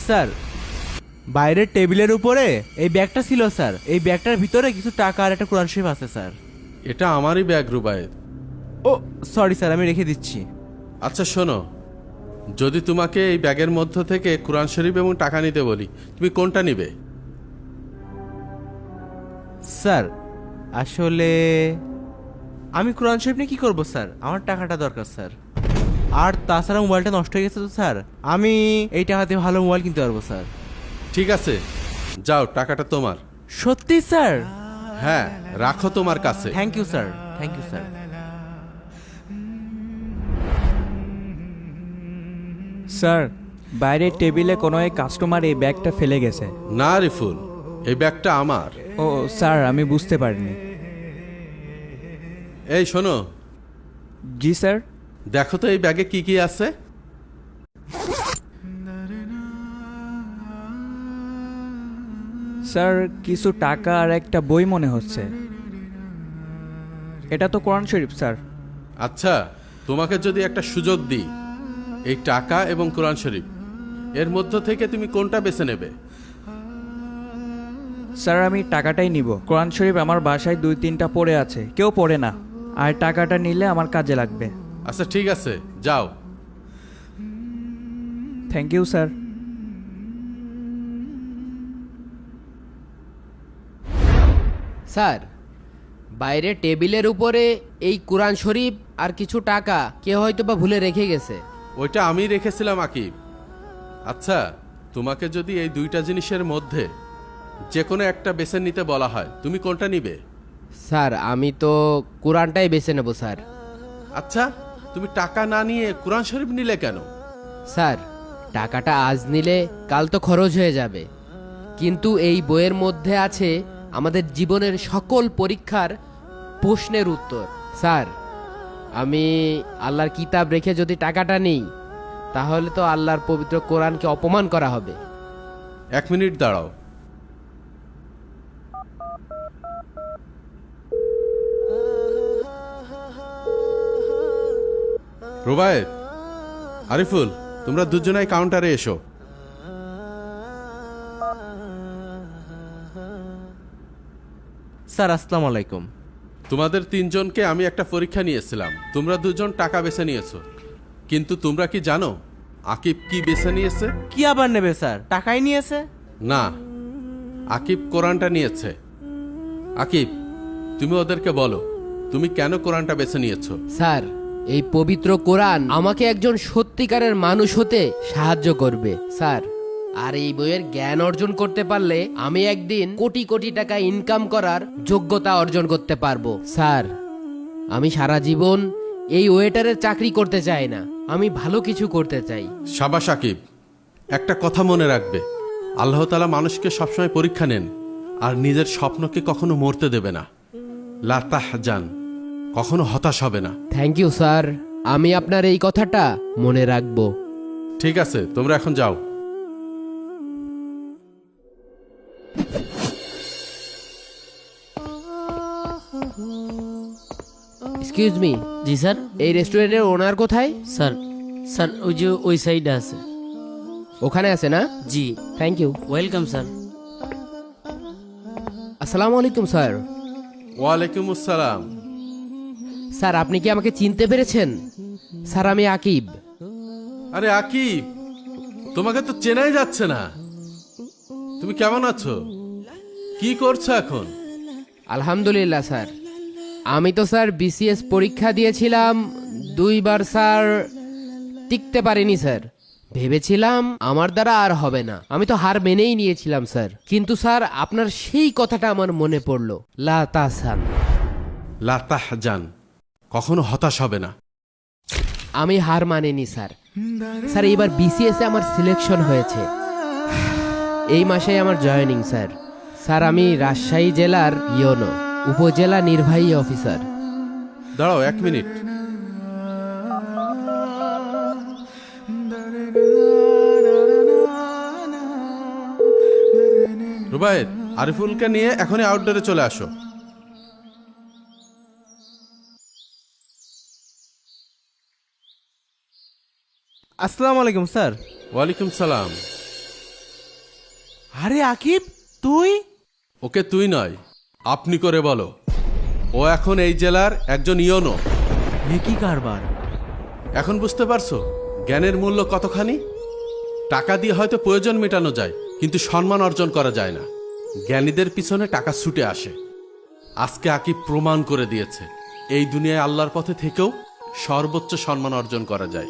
Sir বাইরের টেবিলের উপরে এই ব্যাগটা ছিল স্যার। এই ব্যাগটার ভিতরে কিছু টাকা আর একটা কোরআন শরীফ আছে স্যার। এটা আমারই ব্যাগ রুবায়েত। ও সরি স্যার, আমি রেখে দিচ্ছি। আচ্ছা শোনো, যদি তোমাকে এই ব্যাগের মধ্য থেকে কোরআন শরীফ এবং টাকা নিতে বলি, তুমি কোনটা নিবে? স্যার আসলে আমি কোরআন শরীফ নিয়ে কী করবো স্যার, আমার টাকাটা দরকার স্যার। আর তাছাড়া মোবাইলটা নষ্ট হয়ে গেছে তো স্যার, আমি এই টাকাতে ভালো মোবাইল কিনতে পারবো স্যার। ঠিক আছে, যাও, টাকাটা তোমার। সত্যি স্যার? হ্যাঁ, রাখো তোমার কাছে। Thank you sir, thank you sir. Sir, বাইরের টেবিলে কোনো এক কাস্টমার এই ব্যাগটা ফেলে গেছে। না রিফুল, এই ব্যাগটা আমার। ও স্যার, আমি বুঝতে পারিনি। এই শোনো, জি স্যার। দেখো তো এই ব্যাগে কি কি আছে। স্যার, কিছু টাকা আর একটা বই মনে হচ্ছে। এটা তো কোরআন শরীফ স্যার। আচ্ছা, তোমাকে যদি একটা সুযোগ দিই, এই টাকা এবং কোরআন শরীফ এর মধ্য থেকে তুমি কোনটা বেছে নেবে? স্যার, আমি টাকাটাই নিব। কোরআন শরীফ আমার বাসায় 2-3টা পড়ে আছে, কেউ পড়ে না। আর টাকাটা নিলে আমার কাজে লাগবে। আচ্ছা ঠিক আছে, যাও। Thank you sir. স্যার, বাইরে টেবিলের উপরে এই কোরআন শরীফ আর কিছু টাকা কেউ হয়তো বা ভুলে রেখে গেছে। ওইটা আমি রেখেছিলাম আকিব। আচ্ছা, তোমাকে যদি এই দুইটা জিনিসের মধ্যে যে কোনো একটা বেছে নিতে বলা হয়, তুমি কোনটা নিবে? স্যার, আমি তো কোরআনটাই বেছে নেব স্যার। আচ্ছা, তুমি টাকা না নিয়ে কোরআন শরীফ নিলে কেন? স্যার, টাকাটা আজ নিলে কাল তো খরচ হয়ে যাবে, কিন্তু এই বইয়ের মধ্যে আছে আমাদের জীবনের সকল পরীক্ষার প্রশ্নের উত্তর। স্যার, আমি আল্লাহর কিতাব রেখে যদি টাকাটা নিই, তাহলে তো আল্লাহর পবিত্র কোরআনকে অপমান করা হবে। 1 মিনিট দাঁড়াও। রুবায়েত, আরিফুল, তোমরা দুজনাই কাউন্টারে এসো। স্যার আসসালামু আলাইকুম। তোমাদের তিনজনকে আমি একটা পরীক্ষা নিয়েছিলাম। তোমরা দুজন টাকা বেছে নিয়েছো, কিন্তু তোমরা কি জানো আকিব কি বেছে নিয়েছে? কি আবার নেবে স্যার, টাকাই নিয়েছে। না, আকিব কোরআনটা নিয়েছে। আকিব, তুমি ওদেরকে বলো তুমি কেন কোরআনটা বেছে নিয়েছো। স্যার, এই পবিত্র কোরআন আমাকে একজন সত্যিকারের মানুষ হতে সাহায্য করবে স্যার। আর এই বইয়ের জ্ঞান অর্জন করতে পারলে আমি একদিন কোটি কোটি টাকা ইনকাম করার যোগ্যতা অর্জন করতে পারবো স্যার। আমি সারা জীবন এই ওয়েটারের চাকরি করতে চাই না, আমি ভালো কিছু করতে চাই। শাবাশ আকিব, একটা কথা মনে রাখবে, আল্লাহ তাআলা মানুষকে সবসময় পরীক্ষা নেন, আর নিজের স্বপ্নকে কখনো মরতে দেবে না। লা তাহজান, কখনো হতাশ হবে না। থ্যাংক ইউ স্যার, আমি আপনার এই কথাটা মনে রাখবো। ঠিক আছে, তোমরা এখন যাও। Excuse me. জি স্যার। এই রেস্টুরেন্টের ওনার কোথায়? স্যার, স্যার ওই যে ওই সাইডে আছে। ওখানে আছে না? জি। Thank you. Welcome sir. আসসালামু আলাইকুম স্যার। ওয়ালাইকুম আসসালাম। স্যার, আপনি কি আমাকে চিনতে পেরেছেন? স্যার, আমি আকিব। আরে আকিব, তোমাকে তো চেনাই যাচ্ছে না। তুমি কেমন আছো? কি করছো এখন? আলহামদুলিল্লাহ স্যার। আমি তো স্যার বিসিএস পরীক্ষা দিয়েছিলাম 2বার স্যার, টিকতে পারিনি স্যার। ভেবেছিলাম আমার দ্বারা আর হবে না, আমি তো হার মেনেই নিয়েছিলাম স্যার। কিন্তু স্যার, আপনার সেই কথাটা আমার মনে পড়লো, লা তাহজান। লা তাহজান, কখনো হতাশ হবে না। আমি হার মানিনি স্যার। স্যার, এইবার বিসিএস এ আমার সিলেকশন হয়েছে, এই মাসে আমার জয়েনিং স্যার। স্যার, আমি রাজশাহী জেলার ইয়োনো উপজেলা নির্বাহী অফিসার। দাঁড়াও 1 মিনিট। রুবায়েত, আরিফুলকে নিয়ে এখনই আউটডোরে চলে আসো। আসসালামু আলাইকুম স্যার। ওয়ালাইকুম সালাম। আরে আকিব, তুই? ওকে তুই নয়, আপনি করে বলো। ও এখন এই জেলার একজন ইয়নো। এ কি কারবার? এখন বুঝতে পারছো জ্ঞানের মূল্য কতখানি? টাকা দিয়ে হয়তো প্রয়োজন মেটানো যায়, কিন্তু সম্মান অর্জন করা যায় না। জ্ঞানীদের পিছনে টাকা ছুটে আসে। আজকে আকিব প্রমাণ করে দিয়েছে এই দুনিয়ায় আল্লাহর পথে থেকেও সর্বোচ্চ সম্মান অর্জন করা যায়।